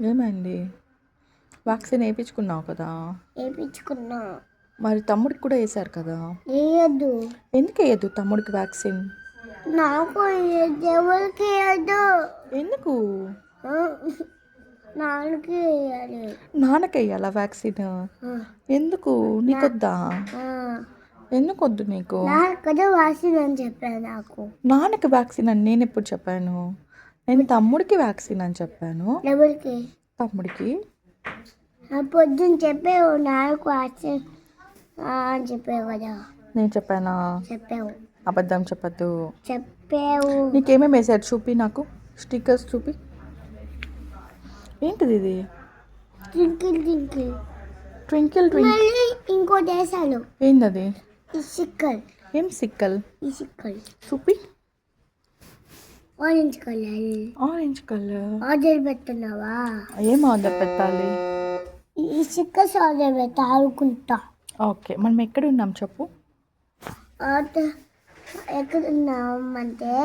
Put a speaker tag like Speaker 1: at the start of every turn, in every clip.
Speaker 1: ఏమైంది? వ్యాక్సిన్ వేయించుకున్నావు కదా?
Speaker 2: వేయించుకున్నా.
Speaker 1: మరి తమ్ముడికి కూడా వేశారు కదా?
Speaker 2: వేయద్దు.
Speaker 1: ఎందుకు వేయద్దు తమ్ముడికి వ్యాక్సిన్?
Speaker 2: నాకు వేయద్దు, ఎవరికి వేయద్దు.
Speaker 1: ఎందుకు?
Speaker 2: నాన్నకి వేయాలి.
Speaker 1: నాన్నకి వేయాలా వ్యాక్సిన్? ఎందుకు? నీకొద్దా? ఎందుకు వద్దు నీకు?
Speaker 2: నాకు కదా వ్యాక్సిన్ అని చెప్పాను. నాకు
Speaker 1: నాన్నకి వ్యాక్సిన్ అని నేను ఎప్పుడు చెప్పాను? నేను తమ్ముడికి వ్యాక్సిన్ అని చెప్పాను.
Speaker 2: ఎవరికి?
Speaker 1: తమ్ముడికి.
Speaker 2: పొద్దున్న చెప్పావు నాకు వ్యాక్సిన్ అని చెప్పావు కదా.
Speaker 1: నేను చెప్పానా?
Speaker 2: చెప్పావు.
Speaker 1: అబద్ధం చెప్పద్దు.
Speaker 2: చెప్పావు.
Speaker 1: నీకేమేమి వేసారు చూపి, నాకు స్టిక్కర్స్ చూపి. ఏంటిది ఇది?
Speaker 2: Twinkle twinkle
Speaker 1: twinkle twinkle.
Speaker 2: మళ్ళీ ఇంకోటి వేసాను.
Speaker 1: ఏందది?
Speaker 2: ఈ సిక్కల్.
Speaker 1: ఏం సిక్కల్?
Speaker 2: ఈ సిక్కల్
Speaker 1: చూపి.
Speaker 2: Orange colour.
Speaker 1: Orange colour.
Speaker 2: Order పెడుతున్నావా?
Speaker 1: ఏం ఆర్డర్ పెట్టాలి?
Speaker 2: ఈ సిక్కల్స్ ఆర్డర్ పెట్టా ఆడుకుంటా.
Speaker 1: ఓకే, మనం ఎక్కడ ఉన్నాం చెప్పు.
Speaker 2: ఎక్కడ ఉన్నాం అంటే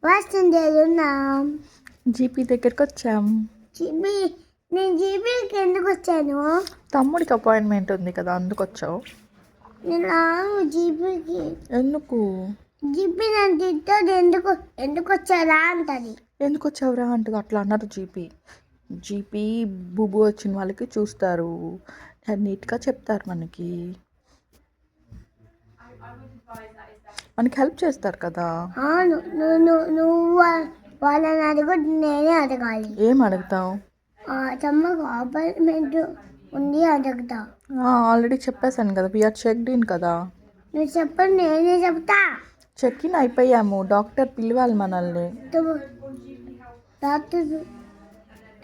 Speaker 2: వాస్తవం ఉన్నాం.
Speaker 1: జీపీ దగ్గరికి వచ్చాం.
Speaker 2: నేను జీపీకి ఎందుకు వచ్చాను?
Speaker 1: తమ్ముడికి అపాయింట్మెంట్ ఉంది కదా, అందుకు వచ్చావు.
Speaker 2: నేను జీపీకి
Speaker 1: ఎందుకు?
Speaker 2: జీపీ నన్ను తిట్టదు. ఎందుకు వచ్చారా అంటది.
Speaker 1: ఎందుకు వచ్చావురా అంటది. అట్లా అన్నారు జీపీ. జీపీ బుబు వచ్చిన వాళ్ళకి చూస్తారు, నీట్గా చెప్తారు, మనకి హెల్ప్ చేస్తారు కదా.
Speaker 2: నువ్వు వాళ్ళని అడుగు, నేనే అడగాలి.
Speaker 1: ఏం అడుగుతావు?
Speaker 2: తమ్మకు అపాయింట్మెంట్ ఉంది అడుగుతా.
Speaker 1: ఆల్రెడీ చెప్పేశాను కదా, వీఆర్ చెక్డ్ ఇన్ కదా.
Speaker 2: నువ్వు చెప్పండి, నేనే చెప్తా.
Speaker 1: చెక్ ఇన్ అయిపోయాము, డాక్టర్ పిలవాలి మనల్ని.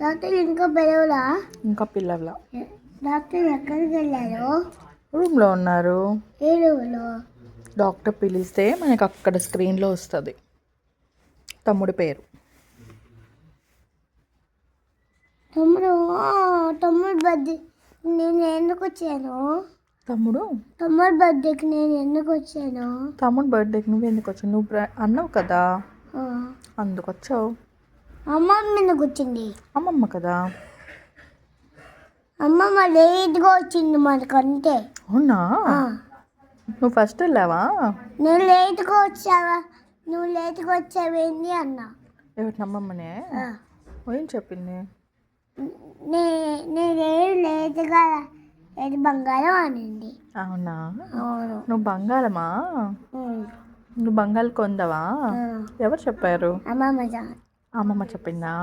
Speaker 2: డాక్టర్ ఇంకా పిలవలా?
Speaker 1: ఇంకా పిలవలా.
Speaker 2: డాక్టర్ ఎక్కడికి వెళ్ళారు?
Speaker 1: రూమ్లో ఉన్నారు.
Speaker 2: ఏ రూమ్లో?
Speaker 1: డాక్టర్ పిలిస్తే మనకు అక్కడ స్క్రీన్లో వస్తుంది తమ్ముడి పేరు.
Speaker 2: తమ్ముడు బర్త్డే నేను ఎందుకు వచ్చాను?
Speaker 1: తమ్ముడు
Speaker 2: బర్త్డేకి నేను ఎందుకు వచ్చాను?
Speaker 1: తమ్ముడు బర్త్డేకి నువ్వు ఎందుకు వచ్చావు? నువ్వు అన్నావు కదా, అందుకు వచ్చావు.
Speaker 2: అమ్మమ్మ ఎందుకు వచ్చింది?
Speaker 1: అమ్మమ్మ కదా.
Speaker 2: అమ్మమ్మ లేట్గా వచ్చింది మనకంటే.
Speaker 1: అవునా? నువ్వు ఫస్ట్ వెళ్ళావా?
Speaker 2: నేను లేట్గా వచ్చావా? నువ్వు లేట్గా వచ్చావేంటి అన్నా.
Speaker 1: ఎవరి అమ్మమ్మనే? ఏం చెప్పింది?
Speaker 2: నేనేం లేట్గా లేదు, బంగారం అనింది.
Speaker 1: అవునా?
Speaker 2: అవును.
Speaker 1: నువ్వు బంగారమా? నువ్వు బంగారు కొందవా? ఎవరు చెప్పారు?
Speaker 2: అమ్మమ్మ.
Speaker 1: అమ్మమ్మ చెప్పిందా?